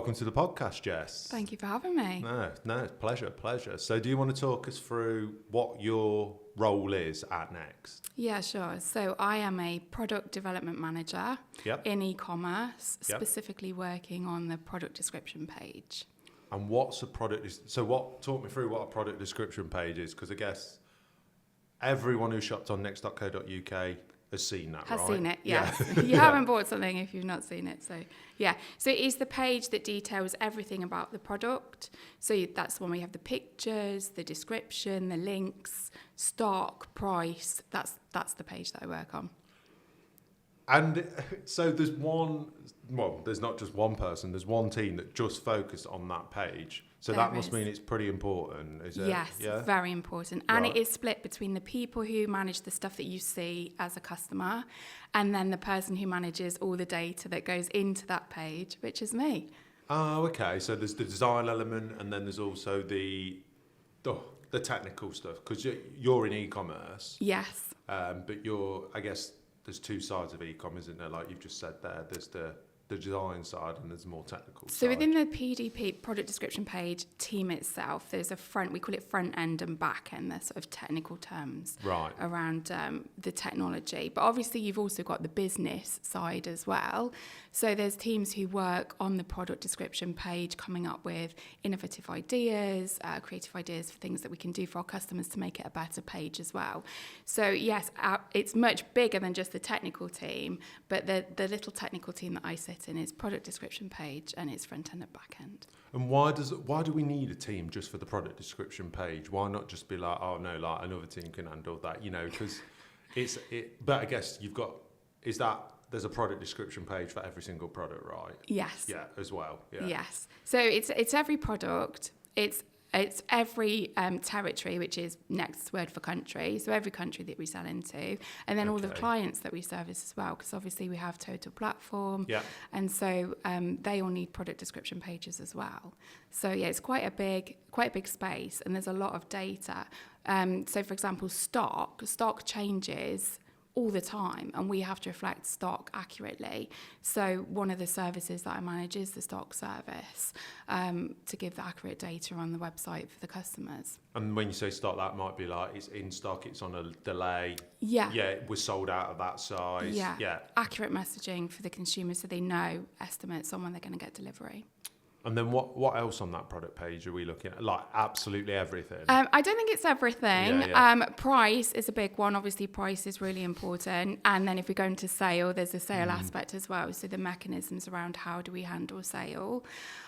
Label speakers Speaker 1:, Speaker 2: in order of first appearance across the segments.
Speaker 1: Welcome to the podcast, Jess.
Speaker 2: Thank you for having me.
Speaker 1: No, pleasure. So do you want to talk us through what your role is at Next?
Speaker 2: Yeah, sure. So I am a product development manager in e-commerce, specifically working on the product description page.
Speaker 1: And what's a product? Talk me through what a product description page is, because I guess everyone who shopped on next.co.uk has seen that,
Speaker 2: Has
Speaker 1: right?
Speaker 2: seen it, yes.
Speaker 1: Yeah.
Speaker 2: You haven't bought something if you've not seen it. So it is the page that details everything about the product. So that's when we have the pictures, the description, the links, stock, price. That's the page that I work on.
Speaker 1: And so there's not just one person, there's one team that just focused on that page. So that must mean it's pretty important, is it?
Speaker 2: Yes,
Speaker 1: yeah?
Speaker 2: Very important. And
Speaker 1: Right.
Speaker 2: it is split between the people who manage the stuff that you see as a customer and then the person who manages all the data that goes into that page, which is me.
Speaker 1: Oh, okay. So there's the design element and then there's also the technical stuff, because you're in e-commerce.
Speaker 2: Yes.
Speaker 1: But I guess there's two sides of e-com, isn't there? Like you've just said there, there's the design side and there's more technical side.
Speaker 2: So within the PDP, product description page team itself, there's we call it front end and back end, they're sort of technical terms around the technology. But obviously you've also got the business side as well. So there's teams who work on the product description page coming up with innovative ideas, creative ideas for things that we can do for our customers to make it a better page as well. So yes, it's much bigger than just the technical team, but the little technical team that I sit in is product description page and it's front end and back end.
Speaker 1: And why do we need a team just for the product description page? Why not just be like, oh no, like another team can handle that, because but I guess there's a product description page for every single product, right?
Speaker 2: Yes.
Speaker 1: Yeah, as well. Yeah.
Speaker 2: Yes. So it's every product. It's every territory, which is Next's word for country. So every country that we sell into, and then all the clients that we service as well, because obviously we have total platform.
Speaker 1: Yeah.
Speaker 2: And so they all need product description pages as well. So yeah, it's quite a big space, and there's a lot of data. So for example, stock changes all the time, and we have to reflect stock accurately. So one of the services that I manage is the stock service, to give the accurate data on the website for the customers.
Speaker 1: And when you say stock, that might be like it's in stock, it's on a delay.
Speaker 2: Yeah.
Speaker 1: Yeah, it was sold out of that size.
Speaker 2: Yeah. Accurate messaging for the consumer so they know estimates on when they're going to get delivery.
Speaker 1: And then what else on that product page are we looking at? Like absolutely everything?
Speaker 2: I don't think it's everything.
Speaker 1: Yeah.
Speaker 2: Price is a big one. Obviously, price is really important. And then if we go into sale, there's a sale aspect as well. So the mechanisms around how do we handle sale.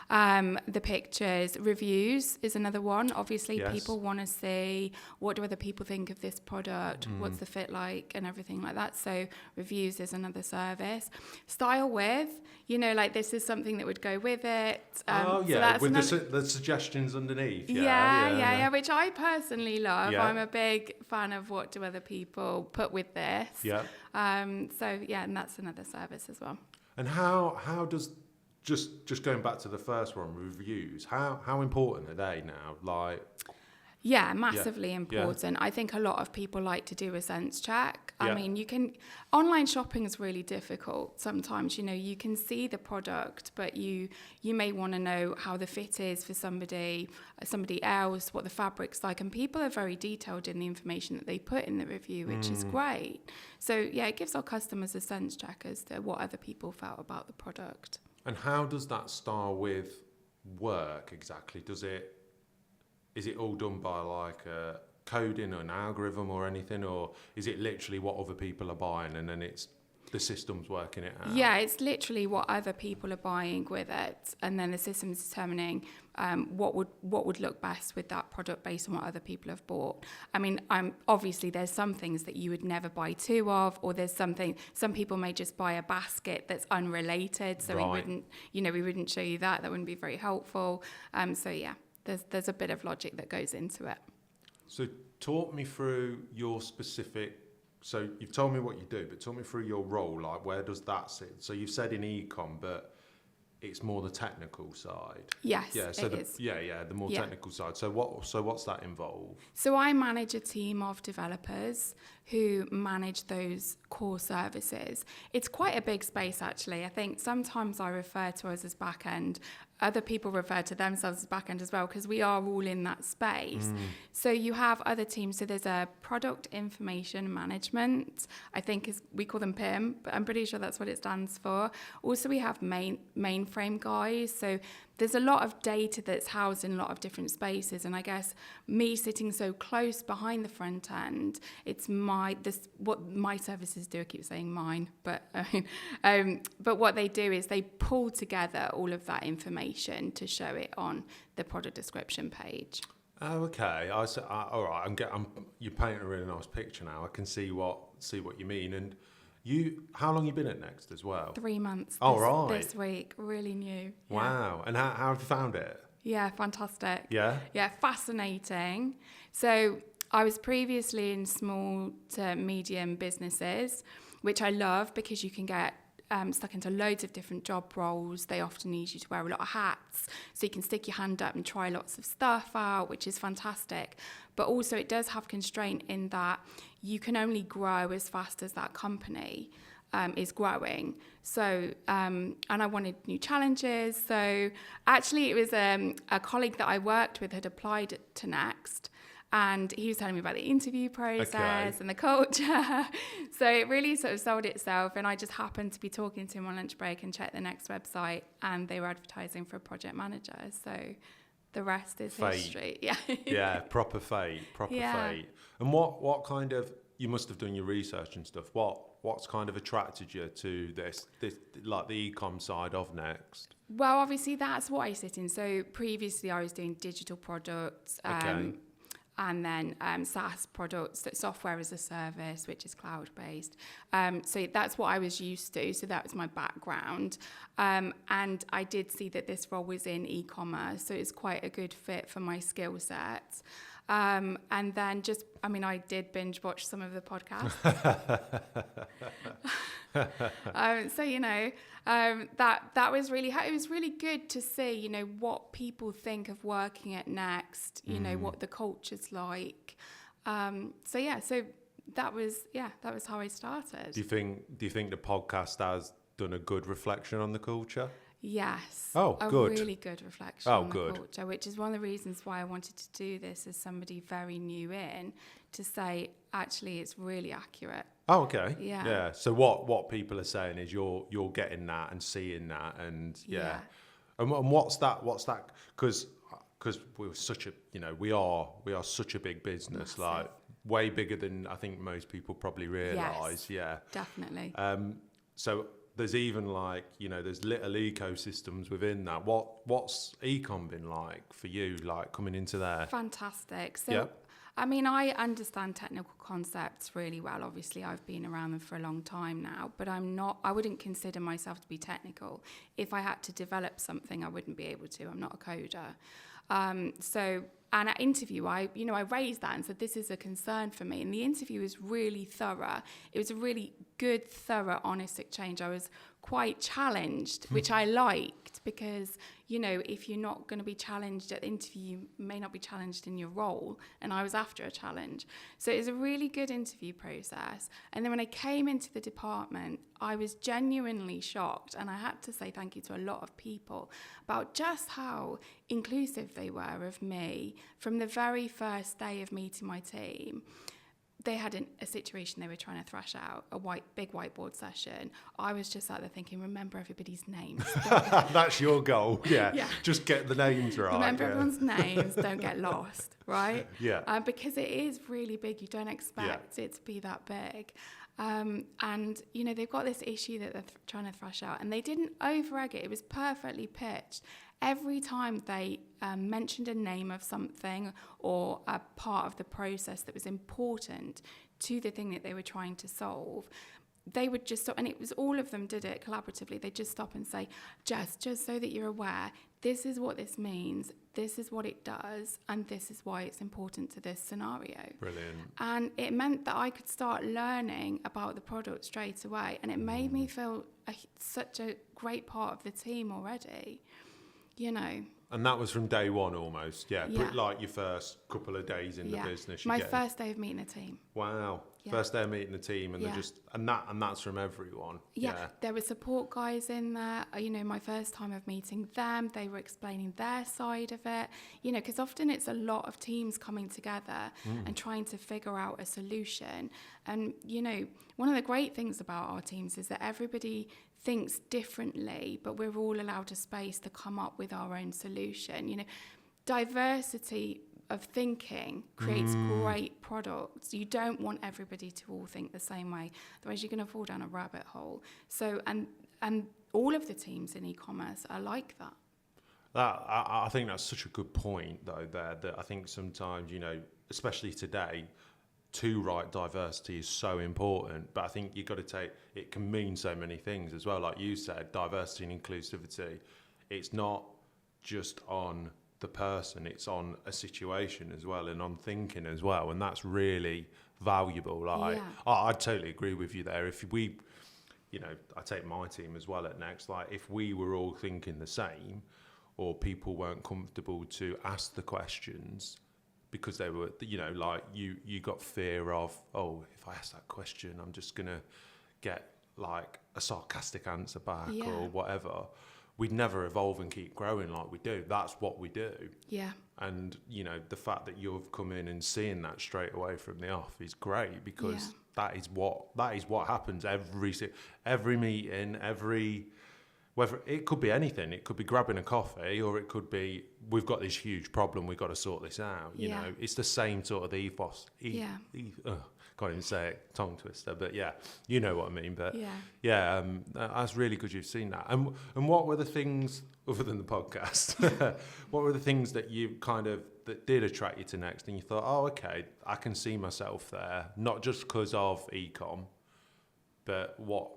Speaker 2: The pictures, reviews is another one. Obviously, people want to see what do other people think of this product, what's the fit like, and everything like that. So reviews is another service. Style with, like this is something that would go with it.
Speaker 1: So with the suggestions underneath.
Speaker 2: Yeah, which I personally love.
Speaker 1: Yeah.
Speaker 2: I'm a big fan of what do other people put with this.
Speaker 1: Yeah.
Speaker 2: And that's another service as well.
Speaker 1: And how does just going back to the first one, reviews, how important are they now? Like,
Speaker 2: yeah, massively important. I think a lot of people like to do a sense check. I mean, online shopping is really difficult sometimes. You can see the product, but you may want to know how the fit is for somebody else, what the fabric's like. And people are very detailed in the information that they put in the review, which is great. So, it gives our customers a sense check as to what other people felt about the product.
Speaker 1: And how does that style with work exactly? Is it all done by like a coding or an algorithm or anything, or is it literally what other people are buying and then it's the system's working it out? Yeah,
Speaker 2: it's literally what other people are buying with it, and then the system's determining what would look best with that product based on what other people have bought. I mean, obviously there's some things that you would never buy two of, or there's some people may just buy a basket that's unrelated, so we wouldn't show you that. That wouldn't be very helpful. There's a bit of logic that goes into it.
Speaker 1: So talk me through your specific, so you've told me what you do, but talk me through your role, like where does that sit? So you've said in e-com, but it's more the technical side.
Speaker 2: Yes,
Speaker 1: so
Speaker 2: it is.
Speaker 1: The more technical side. So what's that involve?
Speaker 2: So I manage a team of developers who manage those core services. It's quite a big space, actually. I think sometimes I refer to us as back end, other people refer to themselves as back end as well, because we are all in that space. So you have other teams. So there's a product information management, I think we call them PIM, but I'm pretty sure that's what it stands for. Also, we have mainframe guys. So there's a lot of data that's housed in a lot of different spaces. And I guess me sitting so close behind the front end, it's what my services do. I keep saying mine, but what they do is they pull together all of that information to show it on the product description page.
Speaker 1: Oh, okay. All right. You're painting a really nice picture now. I can see what you mean. And how long you been at Next as well?
Speaker 2: 3 months. This week, really new. Yeah.
Speaker 1: Wow. And how have you found it?
Speaker 2: Yeah, fantastic.
Speaker 1: Yeah?
Speaker 2: Yeah, fascinating. So I was previously in small to medium businesses, which I love because you can get stuck into loads of different job roles. They often need you to wear a lot of hats, so you can stick your hand up and try lots of stuff out, which is fantastic. But also it does have constraint in that you can only grow as fast as that company is growing. So, and I wanted new challenges. So actually it was a colleague that I worked with had applied to Next, and he was telling me about the interview process and the culture. So it really sort of sold itself. And I just happened to be talking to him on lunch break and checked the Next website, and they were advertising for a project manager. So the rest is history. Yeah.
Speaker 1: Yeah, proper fate. And what kind of, you must have done your research and stuff. What's kind of attracted you to this like the e-com side of Next?
Speaker 2: Well, obviously that's what I sit in. So previously I was doing digital products. And then SaaS products, software as a service, which is cloud-based. So that's what I was used to. So that was my background. And I did see that this role was in e-commerce, so it's quite a good fit for my skill set. And then I did binge watch some of the podcasts. That was really, it was really good to see, what people think of working at Next, what the culture's like. So that was how I started.
Speaker 1: Do you think the podcast has done a good reflection on the culture?
Speaker 2: Yes.
Speaker 1: Oh, good.
Speaker 2: A really good reflection on the culture, which is one of the reasons why I wanted to do this as somebody very new in, to say, actually, it's really accurate.
Speaker 1: Oh, okay.
Speaker 2: Yeah.
Speaker 1: Yeah. So what people are saying is you're getting that and seeing that, and yeah. And what's that? Because we're such a, we are such a big business, massive. Like way bigger than I think most people probably realise. Yes, yeah.
Speaker 2: Definitely.
Speaker 1: So there's even there's little ecosystems within that. What's ecom been like for you, like coming into there?
Speaker 2: Fantastic. So, I understand technical concepts really well. Obviously, I've been around them for a long time now, but I wouldn't consider myself to be technical. If I had to develop something, I wouldn't be able to. I'm not a coder. And at interview, I raised that and said, this is a concern for me. And the interview was really thorough. It was a really good, thorough, honest exchange. I was quite challenged, which I liked, because, if you're not going to be challenged at the interview, you may not be challenged in your role. And I was after a challenge. So it was a really good interview process. And then when I came into the department, I was genuinely shocked. And I had to say thank you to a lot of people about just how inclusive they were of me. From the very first day of meeting my team, they had a situation they were trying to thrash out, big whiteboard session. I was just out there thinking, remember everybody's names.
Speaker 1: That's your goal, yeah. Just get the names right.
Speaker 2: Remember everyone's names, don't get lost, right?
Speaker 1: Yeah.
Speaker 2: Because it is really big. You don't expect it to be that big. And, they've got this issue that they're trying to thrash out, and they didn't over-egg it. It was perfectly pitched. Every time they mentioned a name of something or a part of the process that was important to the thing that they were trying to solve, they would just stop, and it was all of them did it collaboratively. They'd just stop and say, Jess, just so that you're aware, this is what this means, this is what it does, and this is why it's important to this scenario.
Speaker 1: Brilliant.
Speaker 2: And it meant that I could start learning about the product straight away, and it made me feel such a great part of the team already.
Speaker 1: And that was from day one almost, yeah. Like your first couple of days in the business.
Speaker 2: My first day of meeting a team.
Speaker 1: Wow. Yeah. First day of meeting the team, and that's from everyone.
Speaker 2: Yeah, there were support guys in there. You know, my first time of meeting them, they were explaining their side of it. You know, because often it's a lot of teams coming together and trying to figure out a solution. And you know, one of the great things about our teams is that everybody thinks differently, but we're all allowed a space to come up with our own solution. You know, diversity of thinking creates great products. You don't want everybody to all think the same way, otherwise you're going to fall down a rabbit hole. So and all of the teams in e-commerce are like that.
Speaker 1: I think that's such a good point though there, that I think sometimes, you know, especially today, to write diversity is so important, but I think you've got to take, it can mean so many things as well. Like you said, diversity and inclusivity, it's not just on the person, it's on a situation as well and on thinking as well, and that's really valuable. Like I totally agree with you there. If we, you know, I take my team as well at Next, like if we were all thinking the same, or people weren't comfortable to ask the questions because they were, you know, like you got fear of, oh, if I ask that question, I'm just gonna get like a sarcastic answer back or whatever. We'd never evolve and keep growing like we do. That's what we do. Yeah. And, you know, the fact that you've come in and seeing that straight away from the off is great, because that is what happens every meeting, whether it could be anything. It could be grabbing a coffee, or it could be, we've got this huge problem, we've got to sort this out. You know, it's the same sort of ethos. Can't even say it, tongue twister, but yeah, you know what I mean. But that's really good you've seen that. And what were the things, other than the podcast, what were the things that you kind of, that did attract you to Next, and you thought, oh, okay, I can see myself there, not just because of ecom, but what,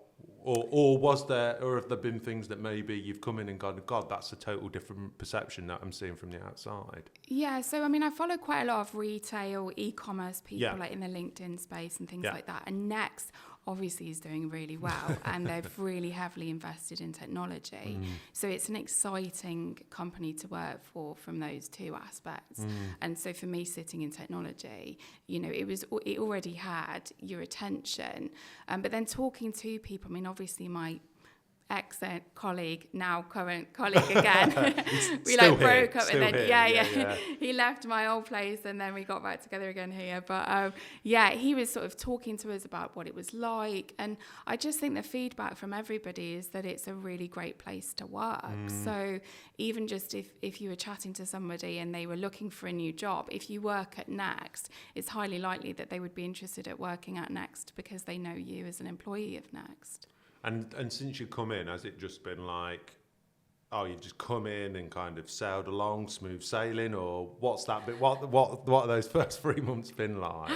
Speaker 1: or was there, or have there been things that maybe you've come in and gone, God, that's a total different perception that I'm seeing from the outside? Yeah,
Speaker 2: so I mean, I follow quite a lot of retail, e-commerce people, like in the LinkedIn space and things like that. And Next obviously is doing really well, and they've really heavily invested in technology. So it's an exciting company to work for from those two aspects. And so for me, sitting in technology, you know, it already had your attention. But then talking to people, I mean, obviously my ex-colleague, now current colleague again. We like broke up, and then he left my old place, and then we got back together again here. But he was sort of talking to us about what it was like, and I just think the feedback from everybody is that it's a really great place to work. So even just if you were chatting to somebody and they were looking for a new job, if you work at Next, it's highly likely that they would be interested at working at Next because they know you as an employee of Next.
Speaker 1: And since you come in, has it just been like, oh, you've just come in and kind of sailed along, smooth sailing, or what's that bit? What are those first 3 months been like?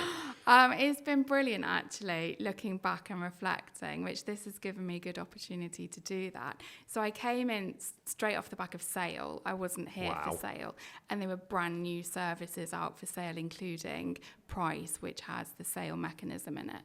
Speaker 2: It's been brilliant, actually, looking back and reflecting, which this has given me a good opportunity to do that. So I came in straight off the back of sale. I wasn't here for sale, and there were brand new services out for sale, including Price, which has the sale mechanism in it.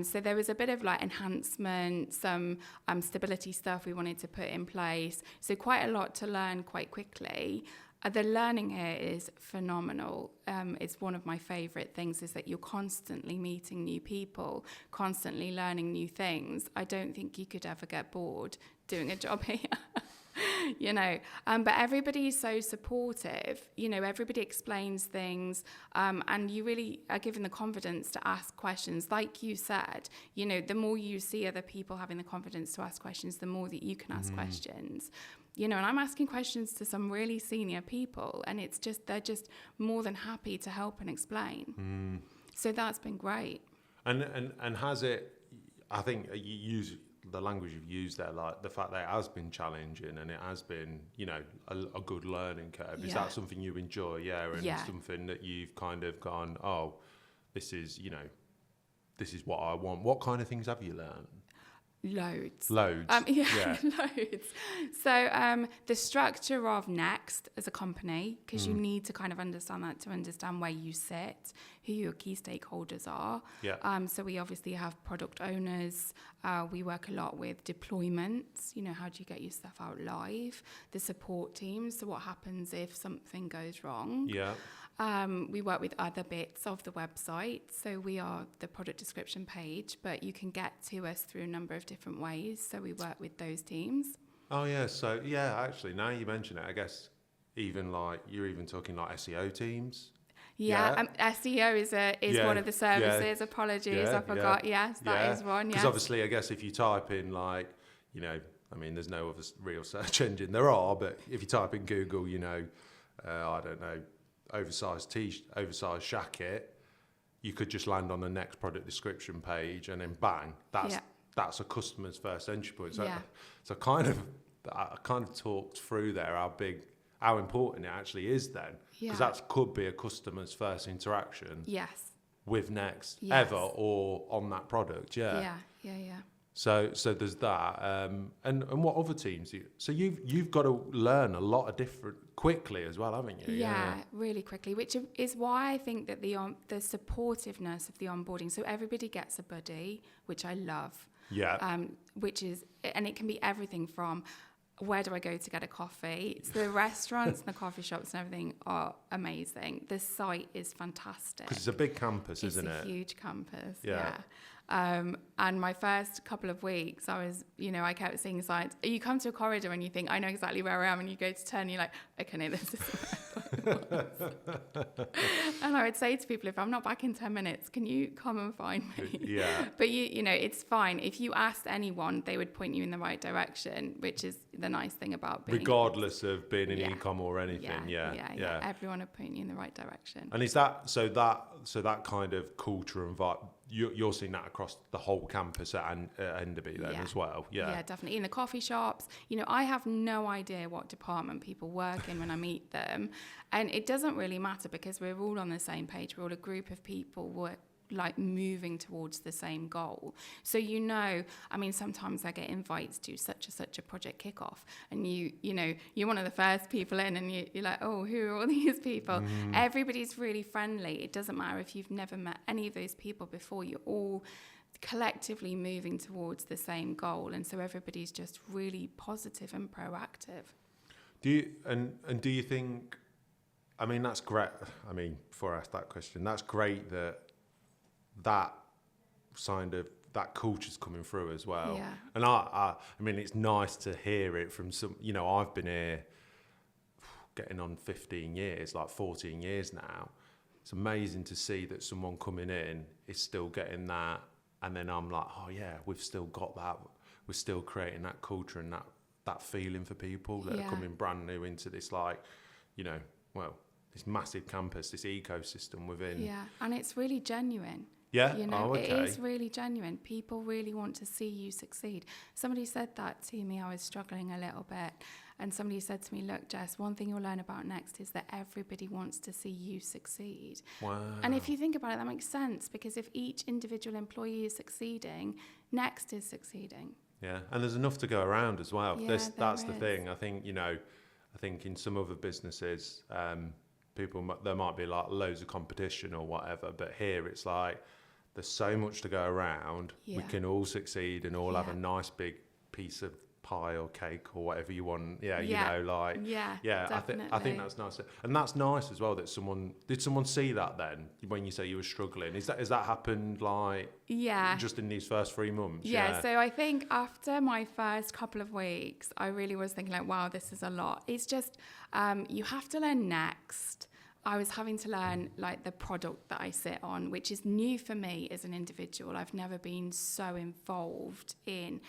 Speaker 2: So there was a bit of like enhancement, some stability stuff we wanted to put in place. So quite a lot to learn quite quickly. The learning here is phenomenal. It's one of my favourite things, is that you're constantly meeting new people, constantly learning new things. I don't think you could ever get bored doing a job here. You know, but everybody is so supportive. You know, everybody explains things, and you really are given the confidence to ask questions. Like you said, you know, the more you see other people having the confidence to ask questions, the more that you can ask questions. You know, and I'm asking questions to some really senior people, and it's just, they're just more than happy to help and explain. So that's been great.
Speaker 1: And has it, I think you use the language you've used there, like the fact that it has been challenging and it has been, you know, a good learning curve. Is that something you enjoy? And something that you've kind of gone, oh, this is, you know, this is what I want. What kind of things have you learned?
Speaker 2: Loads.
Speaker 1: Yeah.
Speaker 2: Loads. So the structure of Next as a company, because you need to kind of understand that to understand where you sit, who your key stakeholders are.
Speaker 1: Yeah.
Speaker 2: So we obviously have product owners. We work a lot with deployments. How do you get your stuff out live? The support teams. So what happens if something goes wrong?
Speaker 1: Yeah.
Speaker 2: We work with other bits of the website. So we are the product description page, but you can get to us through a number of different ways. So we work with those teams.
Speaker 1: Oh, yeah. So, yeah, actually, now you mention it, I guess even you're even talking like SEO teams.
Speaker 2: Yeah. SEO is one of the services.
Speaker 1: Yeah.
Speaker 2: Apologies, I forgot. Yes, that is one.
Speaker 1: Because obviously, I guess if you type in there's no other real search engine. There are, but if you type in Google, I don't know, oversized jacket, you could just land on the Next product description page, and then bang, that's a customer's first entry point. So, I kind of talked through there how important it actually is then, because that could be a customer's first interaction.
Speaker 2: Yes.
Speaker 1: With Next ever or on that product. Yeah. So there's that, and what other teams? So you've got to learn a lot of different quickly as well, haven't you?
Speaker 2: Yeah, really quickly, which is why I think that the supportiveness of the onboarding. So everybody gets a buddy, which I love.
Speaker 1: Yeah.
Speaker 2: Which is, and it can be everything from where do I go to get a coffee? So the restaurants and the coffee shops and everything are amazing. The site is fantastic.
Speaker 1: Because it's a big campus, isn't it?
Speaker 2: It's a huge campus.
Speaker 1: Yeah.
Speaker 2: And my first couple of weeks, I kept seeing signs. You come to a corridor and you think, I know exactly where I am, and you go to turn, and you're like, okay, no, this is where I was. And I would say to people, if I'm not back in 10 minutes, can you come and find me?
Speaker 1: Yeah.
Speaker 2: But it's fine. If you asked anyone, they would point you in the right direction, which is the nice thing about being...
Speaker 1: Regardless of being in e-com or anything. Yeah.
Speaker 2: Everyone would point you in the right direction.
Speaker 1: And is that, so that kind of culture and vibe, you're seeing that across the whole campus at Enderby then as well?
Speaker 2: Yeah, definitely. In the coffee shops, I have no idea what department people work in when I meet them. And it doesn't really matter because we're all on the same page. We're all a group of people moving towards the same goal. So sometimes I get invites to such a project kickoff, and you're one of the first people in, and you're like, oh, who are all these people? Everybody's really friendly. It doesn't matter if you've never met any of those people before. You're all collectively moving towards the same goal, and so everybody's just really positive and proactive.
Speaker 1: Do you think? I mean, that's great. I mean, before I ask that question, that's great that culture's coming through as well.
Speaker 2: Yeah.
Speaker 1: And I mean, it's nice to hear it from some, I've been here getting on 15 years, like 14 years now. It's amazing to see that someone coming in is still getting that. And then I'm like, oh yeah, we've still got that. We're still creating that culture and that feeling for people that are coming brand new into this, this massive campus, this ecosystem within.
Speaker 2: Yeah, and it's really genuine.
Speaker 1: Yeah.
Speaker 2: It is really genuine. People really want to see you succeed. Somebody said that to me. I was struggling a little bit, and somebody said to me, look, Jess, one thing you'll learn about Next is that everybody wants to see you succeed.
Speaker 1: Wow.
Speaker 2: And if you think about it, that makes sense, because if each individual employee is succeeding, Next is succeeding.
Speaker 1: Yeah, and there's enough to go around as well.
Speaker 2: Yeah,
Speaker 1: that's the thing. I think, in some other businesses, there might be like loads of competition or whatever, but here it's like there's so much to go around.
Speaker 2: Yeah.
Speaker 1: We can all succeed and all have a nice big piece of pie or cake or whatever you want.
Speaker 2: Definitely.
Speaker 1: I think that's nice, and that's nice as well that did someone see that then when you say you were struggling? Has that happened just in these first 3 months?
Speaker 2: Yeah, so I think after my first couple of weeks, I really was thinking wow, this is a lot. It's just you have to learn Next. I was having to learn the product that I sit on, which is new for me as an individual. I've never been so involved in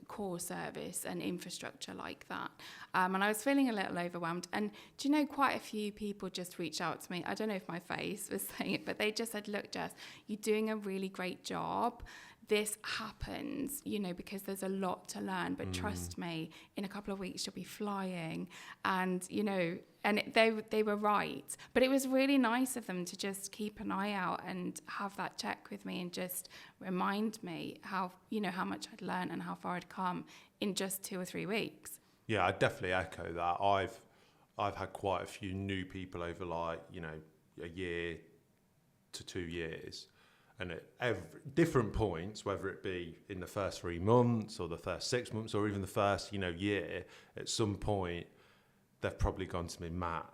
Speaker 2: core service and infrastructure like that. And I was feeling a little overwhelmed. And do you know, quite a few people just reached out to me. I don't know if my face was saying it, but they just said, look, Jess, you're doing a really great job. this happens, you know, because there's a lot to learn, but trust me, in a couple of weeks you'll be flying. And, you know, and they were right. But it was really nice of them to just keep an eye out and have that check with me and just remind me how, you know, how much I'd learned and how far I'd come in just 2 or 3 weeks.
Speaker 1: Yeah, I definitely echo that. I've had quite a few new people over, like, you know, a year to 2 years. And at different points, whether it be in the first 3 months or the first 6 months or even the first, you know, year, at some point, they've probably gone to me, Matt,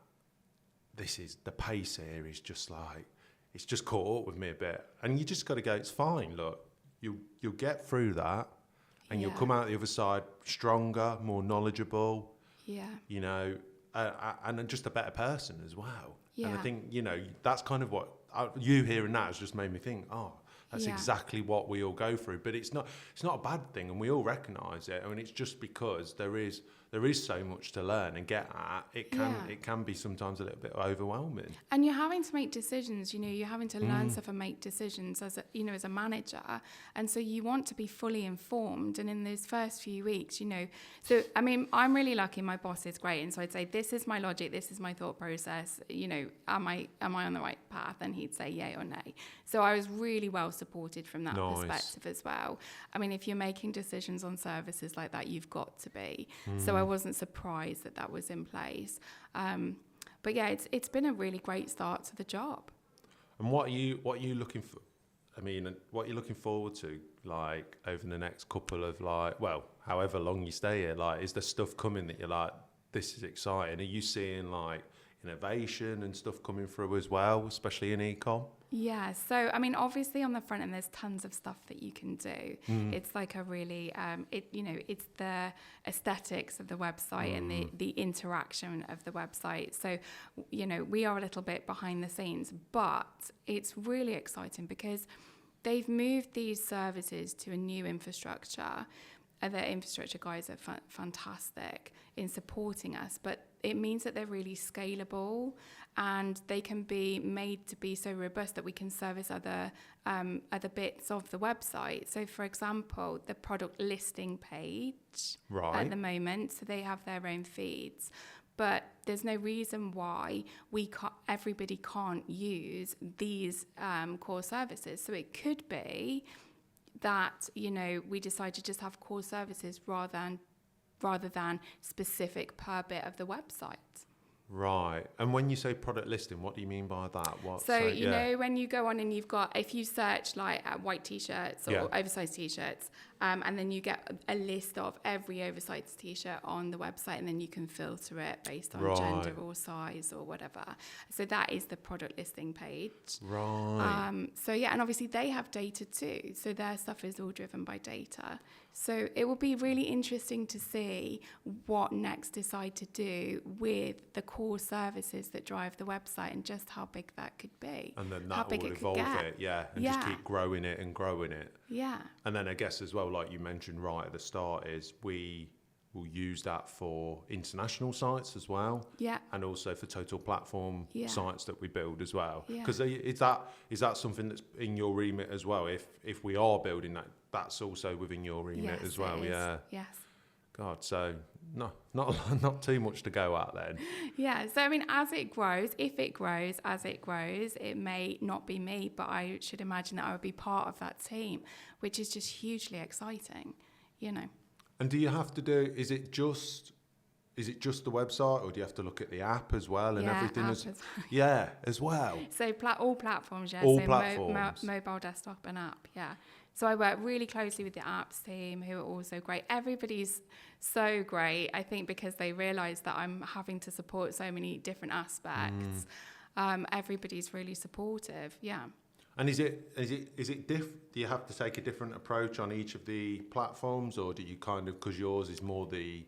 Speaker 1: the pace here is just like, it's just caught up with me a bit. And you just got to go, it's fine, look, you'll get through that and you'll come out the other side stronger, more knowledgeable, you know, and just a better person as well. Yeah. And I think, you know, that's kind of what, you hearing that has just made me think, oh, that's exactly what we all go through. But it's not a bad thing, and we all recognise it. I mean, it's just because there is so much to learn and get at. It can be sometimes a little bit overwhelming.
Speaker 2: And you're having to make decisions. You know, you're having to learn stuff and make decisions as a manager. And so you want to be fully informed. And in those first few weeks, you know, so I mean, I'm really lucky. My boss is great, and so I'd say, this is my logic, this is my thought process. You know, am I on the right path? And he'd say yay or nay. So I was really well supported from that perspective as well. I mean, if you're making decisions on services like that, you've got to be. So I wasn't surprised that was in place. But yeah, it's been a really great start to the job.
Speaker 1: And what are you looking for? I mean, what are you looking forward to, like, over the next couple of, like, well, however long you stay here? Like, is there stuff coming that you're like, this is exciting? Are you seeing, like, innovation and stuff coming through as well, especially in e-com?
Speaker 2: Yeah, so I mean, obviously on the front end, there's tons of stuff that you can do. It's like a really, it's the aesthetics of the website and the interaction of the website. So, you know, we are a little bit behind the scenes, but it's really exciting because they've moved these services to a new infrastructure. The infrastructure guys are fantastic in supporting us, but it means that they're really scalable and they can be made to be so robust that we can service other bits of the website. So, for example, the product listing page at the moment, so they have their own feeds. But there's no reason why everybody can't use these core services. So it could be that, you know, we decide to just have core services rather than specific per bit of the website.
Speaker 1: Right. And when you say product listing, what do you mean by that?
Speaker 2: You know, when you go on and if you search like white t-shirts or oversized t-shirts, and then you get a list of every oversized t-shirt on the website, and then you can filter it based on gender or size or whatever. So that is the product listing page.
Speaker 1: Right.
Speaker 2: So yeah, and obviously they have data too. So their stuff is all driven by data. So it will be really interesting to see what Next decide to do with the core services that drive the website and just how big that could be.
Speaker 1: And then that will evolve it, just keep growing it and growing it.
Speaker 2: Yeah.
Speaker 1: And then I guess as well, like you mentioned right at the start, is we will use that for international sites as well. Yeah. And also for total platform sites that we build as well. Because is that something that's in your remit as well? If we are building that, that's also within your remit as well. Yeah.
Speaker 2: Yes.
Speaker 1: God, so not too much to go at then.
Speaker 2: Yeah. So I mean, as it grows, it may not be me, but I should imagine that I would be part of that team, which is just hugely exciting, you know.
Speaker 1: And do you have to do? Is it just the website, or do you have to look at the app as well and everything? As well.
Speaker 2: So all platforms,
Speaker 1: All platforms.
Speaker 2: Mobile, desktop, and app. Yeah. So I work really closely with the apps team, who are also great. Everybody's so great, I think, because they realise that I'm having to support so many different aspects. Everybody's really supportive. Yeah.
Speaker 1: And is it do you have to take a different approach on each of the platforms, or do you kind of, because yours is more the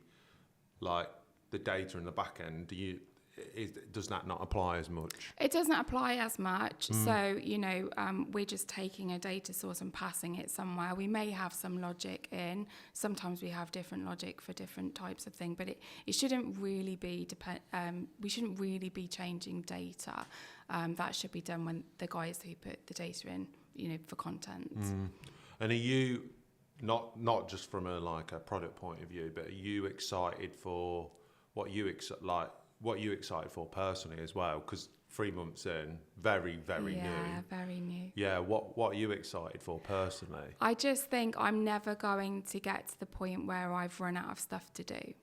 Speaker 1: data in the back end, does that not apply as much?
Speaker 2: It doesn't apply as much. So, you know, we're just taking a data source and passing it somewhere. We may have some logic in. Sometimes we have different logic for different types of thing, but it shouldn't really be we shouldn't really be changing data. That should be done when the guys who put the data in, you know, for content.
Speaker 1: And are you not just from a product point of view, but are you excited for what you excited for personally as well? Because 3 months in, very new.
Speaker 2: Yeah, very new.
Speaker 1: Yeah, what are you excited for personally?
Speaker 2: I just think I'm never going to get to the point where I've run out of stuff to do.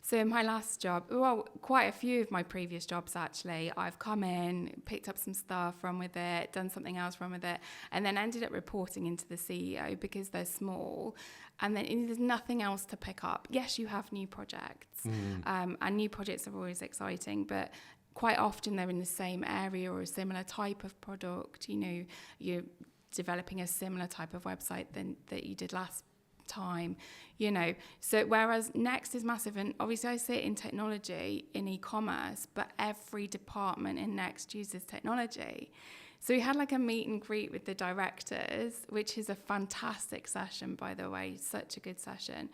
Speaker 2: So in my last job, well, quite a few of my previous jobs actually, I've come in, picked up some stuff, run with it, done something else, run with it, and then ended up reporting into the CEO because they're small, and then there's nothing else to pick up. Yes, you have new projects, and new projects are always exciting, but quite often they're in the same area or a similar type of product. You know, you're developing a similar type of website that you did last time, you know. So whereas Next is massive, and obviously I sit in technology in e-commerce, but every department in Next uses technology. So we had like a meet and greet with the directors, which is a fantastic session, by the way, such a good session.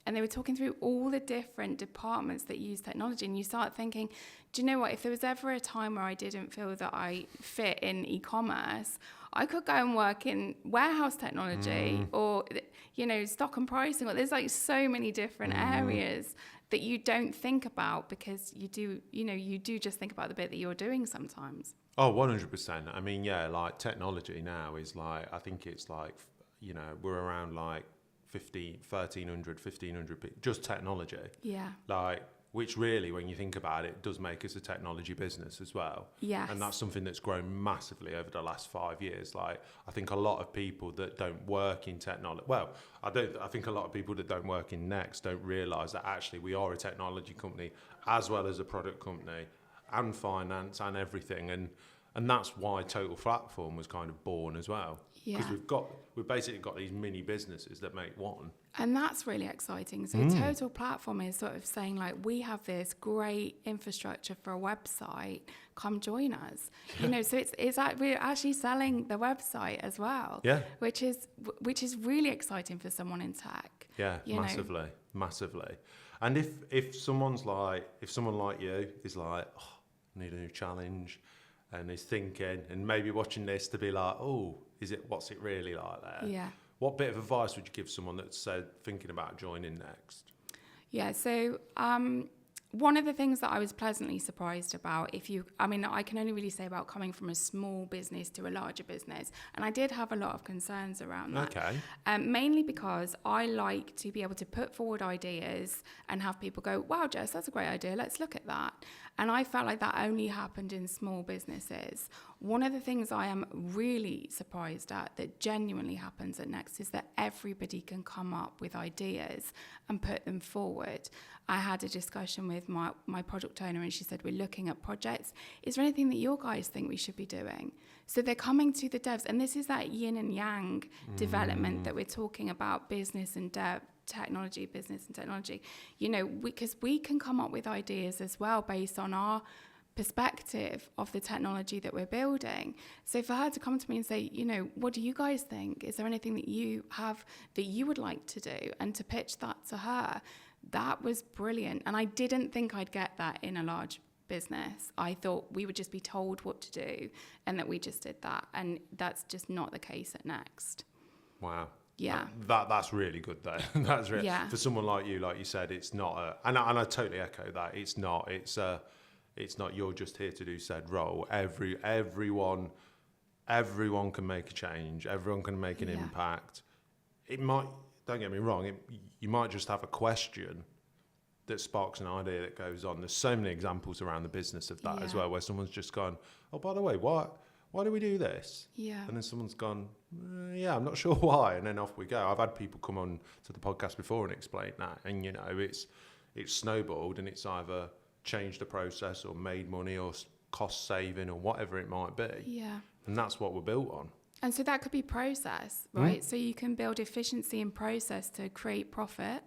Speaker 2: And they were talking through all the different departments that use technology. And you start thinking, do you know what? If there was ever a time where I didn't feel that I fit in e-commerce, I could go and work in warehouse technology or, you know, stock and pricing. There's like so many different areas that you don't think about because you do just think about the bit that you're doing sometimes.
Speaker 1: Oh, 100%. I mean, yeah, like technology now is like, I think it's like, you know, we're around like 1,300, 1,500 people, just technology.
Speaker 2: Yeah.
Speaker 1: Like, which really, when you think about it, does make us a technology business as well.
Speaker 2: Yes.
Speaker 1: And that's something that's grown massively over the last 5 years. Like, I think a lot of people that don't work in technology, well, I think a lot of people that don't work in Next don't realise that actually we are a technology company as well as a product company and finance and everything. And that's why Total Platform was kind of born as well. Because we've basically got these mini businesses that make one.
Speaker 2: And that's really exciting. So Total Platform is sort of saying like, we have this great infrastructure for a website, come join us. You know, so we're actually selling the website as well.
Speaker 1: Yeah.
Speaker 2: Which is really exciting for someone in tech.
Speaker 1: Yeah, massively. And if someone like you is like, oh, I need a new challenge, and is thinking and maybe watching this to be like, oh, what's it really like there?
Speaker 2: Yeah.
Speaker 1: What bit of advice would you give someone that's thinking about joining Next?
Speaker 2: Yeah, so one of the things that I was pleasantly surprised about, I can only really say about coming from a small business to a larger business, and I did have a lot of concerns around that.
Speaker 1: Okay.
Speaker 2: Mainly because I like to be able to put forward ideas and have people go, wow, Jess, that's a great idea, let's look at that. And I felt like that only happened in small businesses. One of the things I am really surprised at that genuinely happens at Next is that everybody can come up with ideas and put them forward. I had a discussion with my product owner and she said, we're looking at projects. Is there anything that your guys think we should be doing? So they're coming to the devs, and this is that yin and yang development that we're talking about, business and dev. Business and technology, you know, because we can come up with ideas as well based on our perspective of the technology that we're building. So for her to come to me and say, you know, what do you guys think? Is there anything that you have that you would like to do? And to pitch that to her, that was brilliant. And I didn't think I'd get that in a large business. I thought we would just be told what to do and that we just did that. And that's just not the case at Next.
Speaker 1: Wow.
Speaker 2: Yeah,
Speaker 1: that's really good though. That's really for someone like you said, it's not and I totally echo that. It's not you're just here to do said role. Everyone can make a change. Everyone can make an impact. It might, don't get me wrong, you might just have a question that sparks an idea that goes on. There's so many examples around the business of that as well, where someone's just gone, oh, by the way, why do we do this? Yeah. And then someone's gone, I'm not sure why. And then off we go. I've had people come on to the podcast before and explain that. And, you know, it's snowballed and it's either changed the process or made money or cost saving or whatever it might be. Yeah. And that's what we're built on.
Speaker 2: And so that could be process, right? So you can build efficiency in process to create profit.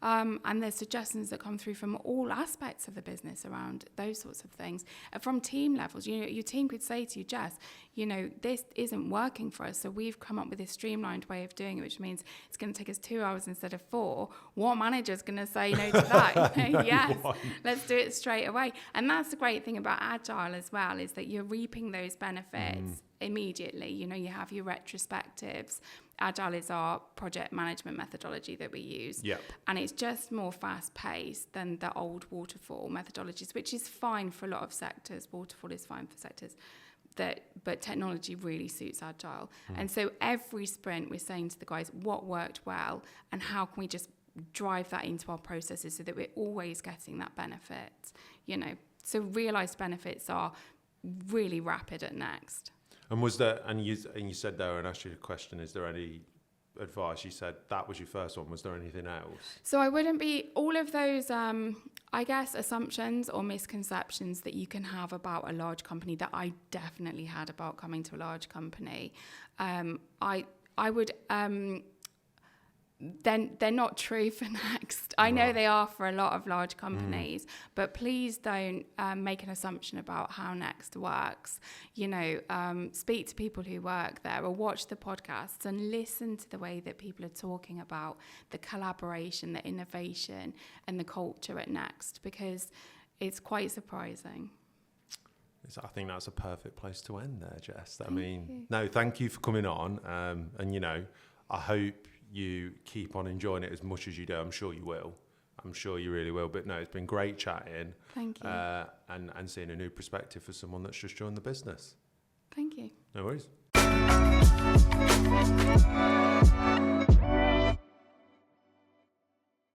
Speaker 2: And there's suggestions that come through from all aspects of the business around those sorts of things. From team levels, you know, your team could say to you, Jess, you know, this isn't working for us. So we've come up with this streamlined way of doing it, which means it's going to take us 2 hours instead of 4. What manager's going to say no to that? You know, yes, let's do it straight away. And that's the great thing about Agile as well, is that you're reaping those benefits immediately. You know, you have your retrospectives Agile is our project management methodology that we use.
Speaker 1: Yep.
Speaker 2: And it's just more fast-paced than the old waterfall methodologies, which is fine for a lot of sectors. Waterfall is fine for sectors. But technology really suits Agile. And so every sprint, we're saying to the guys, what worked well and how can we just drive that into our processes so that we're always getting that benefit, So realised benefits are really rapid at Next.
Speaker 1: And was there, and you said there, and asked you a question, is there any advice? You said that was your first one. Was there anything else?
Speaker 2: So I wouldn't be, all of those, I guess, assumptions or misconceptions that you can have about a large company that I definitely had about coming to a large company, I would, then they're not true for Next. I know they are for a lot of large companies, but please don't make an assumption about how Next works. Speak to people who work there or watch the podcasts and listen to the way that people are talking about the collaboration, the innovation and the culture at Next, because it's quite surprising.
Speaker 1: I think that's a perfect place to end there, Jess. Thank you for coming on. I hope you keep on enjoying it as much as you do. I'm sure you will. I'm sure you really will. But no, it's been great chatting.
Speaker 2: Thank you.
Speaker 1: And seeing a new perspective for someone that's just joined the business.
Speaker 2: Thank you.
Speaker 1: No worries.